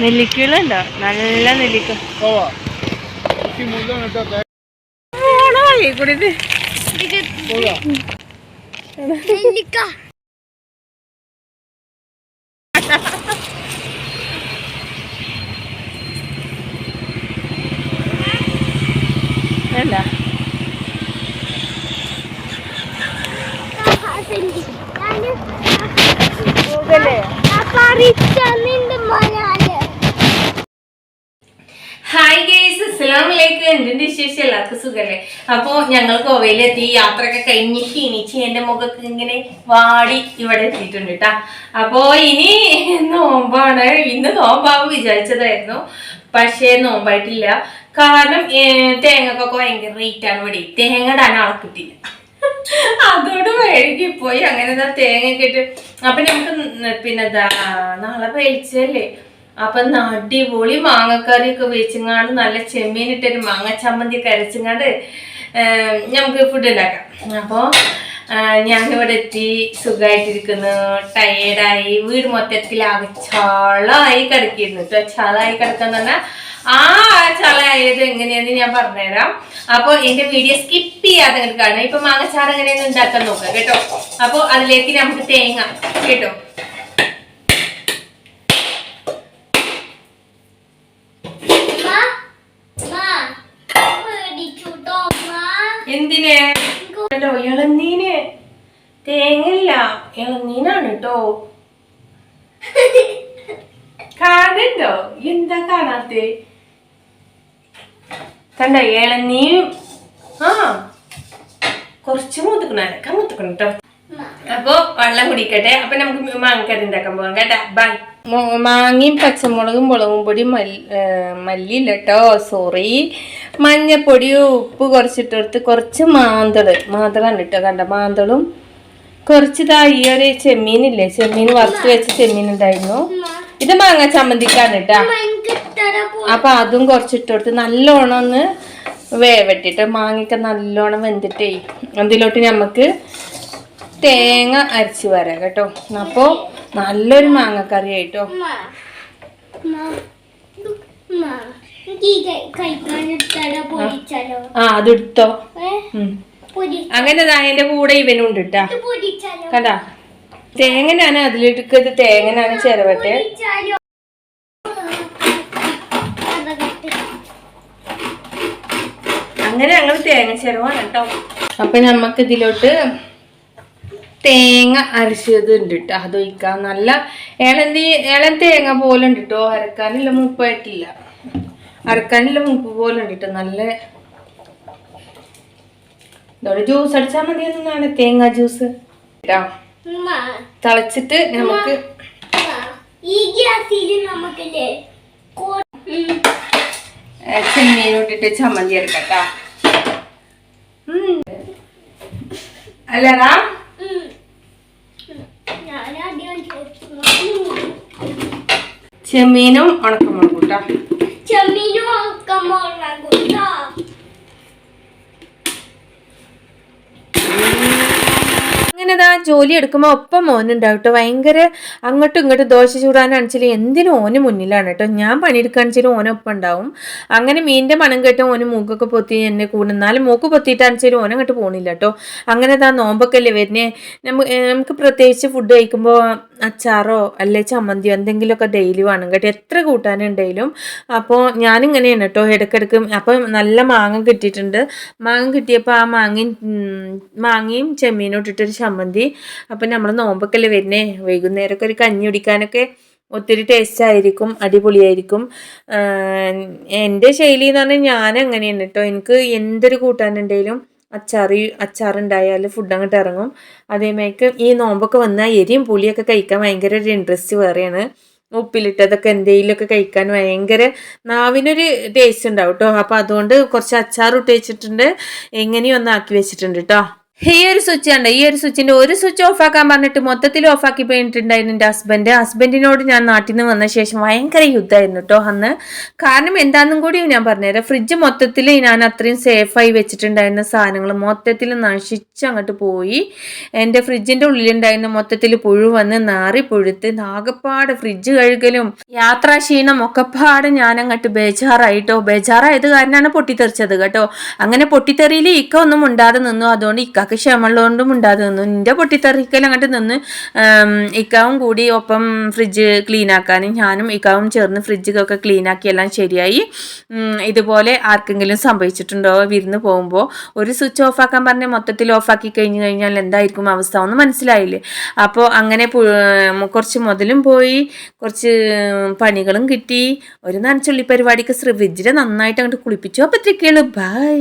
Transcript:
നെല്ലിക്കകളുണ്ടോ? നല്ല നെല്ലിക്ക അല്ല ഹായ് ഗൈസ്, അസ്സലാമലൈക്കും. എന്തിന്റെ വിശേഷം? എല്ലാവർക്കും സുഖല്ലേ? അപ്പൊ ഞങ്ങൾ ഗോവയിലെത്തി. യാത്രയൊക്കെ കഴിഞ്ഞ് ക്ഷീണിച്ച് എന്റെ മുഖത്ത് ഇങ്ങനെ വാടി ഇവിടെ എത്തിയിട്ടുണ്ട് കേട്ടാ. അപ്പൊ ഇനി നോമ്പാണ്. ഇന്ന് നോമ്പാവും വിചാരിച്ചതായിരുന്നു, പക്ഷേ നോമ്പായിട്ടില്ല. കാരണം തേങ്ങക്കൊക്കെ ഭയങ്കര റേറ്റ് ആണ് ഇവിടെ. തേങ്ങ ഇടാൻ ആളെ കിട്ടില്ല, അതോട് വഴുകിപ്പോയി. അങ്ങനെ തേങ്ങ ഇട്ട് അപ്പൊ നമുക്ക് പിന്നെന്താ നാളെ പേടിച്ചല്ലേ. അപ്പൊ അടിപൊളി മാങ്ങക്കറി ഒക്കെ വെച്ചിങ്ങാണ്ട് നല്ല ചെമ്മീനിട്ടൊരു മാങ്ങ ചമ്മന്തി ഒക്കെ അരച്ചിങ്ങാണ്ട് നമുക്ക് ഫുഡ് ഉണ്ടാക്കാം. അപ്പോൾ ഞാനിവിടെ എത്തി, സുഖമായിട്ടിരിക്കുന്നു, ടയേർഡായി, വീട് മൊത്തത്തിലാകെ ചളായി കിടക്കിയിരുന്നു കേട്ടോ. ചളായി കിടക്കാന്ന് പറഞ്ഞാൽ ആ ചളായത് എങ്ങനെയാന്ന് ഞാൻ പറഞ്ഞുതരാം. അപ്പൊ എന്റെ വീഡിയോ സ്കിപ്പ് ചെയ്യാതെ അങ്ങോട്ട് കാണാം. ഇപ്പൊ മാങ്ങച്ചാറ് എങ്ങനെയാന്ന് ഉണ്ടാക്കാൻ നോക്കാം കേട്ടോ. അപ്പൊ അതിലേക്ക് നമുക്ക് തേങ്ങ കേട്ടോ. എന്തിന്? ഇളനീന് തേങ്ങയില്ല, ഇളനീനാണ് കേട്ടോ. കാണണ്ടോ? എന്താ കാണാത്തെ? കണ്ടോ ഇളനീനും? ആ കുറച്ച് മൂത്തുക്കണൊക്കെ മൂത്തുക്കണം കേട്ടോ. അപ്പൊ വെള്ളം കുടിക്കട്ടെ. അപ്പൊ നമുക്ക് മാങ്ങക്കറി ഉണ്ടാക്കാൻ പോകാം കേട്ടാ. ബൈ. മാങ്ങയും പച്ചമുളകും മുളകും പൊടി മല്ലിയില്ല കേട്ടോ, സോറി, മഞ്ഞപ്പൊടി, ഉപ്പ് കുറച്ചിട്ടെടുത്ത്, കുറച്ച് മാന്തളാണ് കേട്ടോ. കണ്ട മാന്തളും കുറച്ച് ഈ ഒരു ചെമ്മീനില്ലേ, ചെമ്മീൻ വറുത്ത് വെച്ച ചെമ്മീൻ ഉണ്ടായിരുന്നു. ഇത് മാങ്ങ ചമ്മന്തിക്കാണ് കേട്ടാ. അപ്പൊ അതും കുറച്ചിട്ടെടുത്ത് നല്ലോണം ഒന്ന് വേവട്ടിട്ട് മാങ്ങയൊക്കെ നല്ലോണം വെന്തിട്ടേ അതിലോട്ട് നമുക്ക് തേങ്ങ അരച്ച് വരാം കേട്ടോ. അപ്പൊ നല്ലൊരു മാങ്ങക്കറി ആയിട്ടോ. ആ അതെടുത്തോ. അങ്ങനെ അതിന്റെ കൂടെ ഇവനുണ്ട് കേട്ടാ. കണ്ടാ തേങ്ങ ഞാൻ അതിലെടുക്കത്, തേങ്ങ ഞാൻ ചിരവട്ടെ. അങ്ങനെ ഞങ്ങൾ തേങ്ങ ചിരവാണ് കേട്ടോ. അപ്പൊ നമ്മക്ക് ഇതിലോട്ട് തേങ്ങ അരച്ചത് ഉണ്ട് കേട്ടോ, അത് ഒഴിക്കാം. നല്ല ഇളം തേങ്ങ പോലെ ഉണ്ട് കേട്ടോ. അരക്കാനുള്ള മൂപ്പായിട്ടില്ല, അരക്കാനുള്ള മൂപ്പ് പോലെ ഉണ്ട് കേട്ടോ. നല്ല ഇതോടെ ജ്യൂസ് അടിച്ചാൽ മതിയെന്നാണ്, തേങ്ങ ജ്യൂസ് കേട്ടോ. തിളച്ചിട്ട് നമുക്ക് ചെമ്മീനോട്ടിട്ട് ചമ്മന്തി അരക്കട്ടോ. അല്ലടാ ചെമ്മീനും ഉണക്കമുളകും കൂട്ടാ. ചെമ്മീനും ഉണക്കമുളകും അങ്ങനെതാ ജോലി എടുക്കുമ്പോൾ ഒപ്പം മോനുണ്ടാവും കേട്ടോ. ഭയങ്കര അങ്ങോട്ടും ഇങ്ങോട്ടും ദോശ ചൂടാനാണെച്ചാലും എന്തിനും ഓന് മുന്നിലാണ് കേട്ടോ. ഞാൻ പണിയെടുക്കാണെച്ചാലും ഓനൊപ്പം ഉണ്ടാവും. അങ്ങനെ മീനിൻ്റെ മണം കേട്ടോ ഓന് മൂക്കൊക്കെ പൊത്തി എന്നെ കൂടെ, എന്നാലും മൂക്ക് പൊത്തിയിട്ടാണെച്ചാലും ഓനങ്ങോട്ട് പോകണില്ല കേട്ടോ. അങ്ങനെ നോമ്പൊക്കെ അല്ലേ വരുന്നേ. നമുക്ക് പ്രത്യേകിച്ച് ഫുഡ് കഴിക്കുമ്പോൾ അച്ചാറോ അല്ലെ ചമ്മന്തിയോ എന്തെങ്കിലുമൊക്കെ ഡെയിലി വേണം കേട്ടോ, എത്ര കൂട്ടാനുണ്ടെങ്കിലും. അപ്പോൾ ഞാനിങ്ങനെയാണ് കേട്ടോ ഇടയ്ക്കിടയ്ക്ക്. അപ്പം നല്ല മാങ്ങ കിട്ടിയിട്ടുണ്ട്. മാങ്ങ കിട്ടിയപ്പോൾ ആ മാങ്ങയും ചെമ്മീനോട്ടിട്ടൊരു ചമ്മന്തി. അപ്പം നമ്മൾ നോമ്പൊക്കെ അല്ലേ വരുന്നേ, വൈകുന്നേരമൊക്കെ ഒരു കഞ്ഞി കുടിക്കാനൊക്കെ ഒത്തിരി ടേസ്റ്റ് ആയിരിക്കും, അടിപൊളിയായിരിക്കും. എൻ്റെ ശൈലി എന്ന് പറഞ്ഞാൽ ഞാൻ അങ്ങനെയാണ് കേട്ടോ. എനിക്ക് എന്തൊരു കൂട്ടാനുണ്ടെങ്കിലും അച്ചാറുണ്ടായാൽ ഫുഡ് അങ്ങോട്ട് ഇറങ്ങും. അതേമാതിരിക്ക് ഈ നോമ്പൊക്കെ വന്നാൽ എരിയും പുളിയൊക്കെ കഴിക്കാൻ ഭയങ്കര ഒരു ഇൻട്രസ്റ്റ് വേറെയാണ്. ഉപ്പിലിട്ടതൊക്കെ എന്തെങ്കിലുമൊക്കെ കഴിക്കാൻ ഭയങ്കര നാവിനൊരു ടേസ്റ്റ് ഉണ്ടാവും കേട്ടോ. അപ്പോൾ അതുകൊണ്ട് കുറച്ച് അച്ചാർ ഇട്ട് വെച്ചിട്ടുണ്ട്, എങ്ങനെയും ഒന്ന് ആക്കി വെച്ചിട്ടുണ്ട് കേട്ടോ. ഈ ഒരു സ്വിച്ച് ഉണ്ട്, ഈ ഒരു സ്വിച്ചിന്റെ ഒരു സ്വിച്ച് ഓഫ് ആക്കാൻ പറഞ്ഞിട്ട് മൊത്തത്തിൽ ഓഫ് ആക്കി പോയിട്ടുണ്ടായിരുന്നു എൻ്റെ ഹസ്ബൻഡിനോട് ഞാൻ നാട്ടിൽ നിന്ന് വന്ന ശേഷം ഭയങ്കര യുദ്ധമായിരുന്നു കേട്ടോ അന്ന്. കാരണം എന്താണെന്നും കൂടി ഞാൻ പറഞ്ഞുതരാം. ഫ്രിഡ്ജ് മൊത്തത്തിൽ ഞാൻ അത്രയും സേഫായി വെച്ചിട്ടുണ്ടായിരുന്ന സാധനങ്ങൾ മൊത്തത്തിൽ നശിച്ച് അങ്ങോട്ട് പോയി. എൻ്റെ ഫ്രിഡ്ജിന്റെ ഉള്ളിലുണ്ടായിരുന്ന മൊത്തത്തിൽ പുഴു വന്ന് നാറി പുഴുത്ത് ആകെപ്പാട് ഫ്രിഡ്ജ് കഴുകലും യാത്രാക്ഷീണം ഒക്കെപ്പാട് ഞാൻ അങ്ങോട്ട് ബേജാറായിട്ടോ. ബേജാറായത് കാരണമാണ് പൊട്ടിത്തെറിച്ചത് കേട്ടോ. അങ്ങനെ പൊട്ടിത്തെറിയിൽ ഇക്ക ഒന്നും ഉണ്ടാതെ നിന്നു. അതുകൊണ്ട് ഇക്കാക്ക് ക്ഷമള്ളതുകൊണ്ടും ഉണ്ടാതെ നിന്നു. നിന്റെ പൊട്ടിത്തെറിക്കൽ അങ്ങോട്ട് നിന്ന് ഇക്കാവും കൂടി ഒപ്പം ഫ്രിഡ്ജ് ക്ലീൻ ആക്കാനും ഞാനും ഇക്കാവും ചേർന്ന് ഫ്രിഡ്ജൊക്കെ ക്ലീൻ ആക്കി എല്ലാം ശരിയായി. ഇതുപോലെ ആർക്കെങ്കിലും സംഭവിച്ചിട്ടുണ്ടോ വിരുന്ന് പോകുമ്പോൾ? ഒരു സ്വിച്ച് ഓഫ് ആക്കാൻ പറഞ്ഞ് മൊത്തത്തിൽ ഓഫാക്കി കഴിഞ്ഞാൽ എന്തായിരിക്കും അവസ്ഥ ഒന്ന് മനസ്സിലായില്ലേ? അപ്പോൾ അങ്ങനെ കുറച്ച് മുതലും പോയി, കുറച്ച് പണികളും കിട്ടി. ഒരു നനച്ചുള്ളി പരിപാടിക്ക് ഫ്രിഡ്ജിനെ നന്നായിട്ട് അങ്ങോട്ട് കുളിപ്പിച്ചു. അപ്പോൾ ബൈ.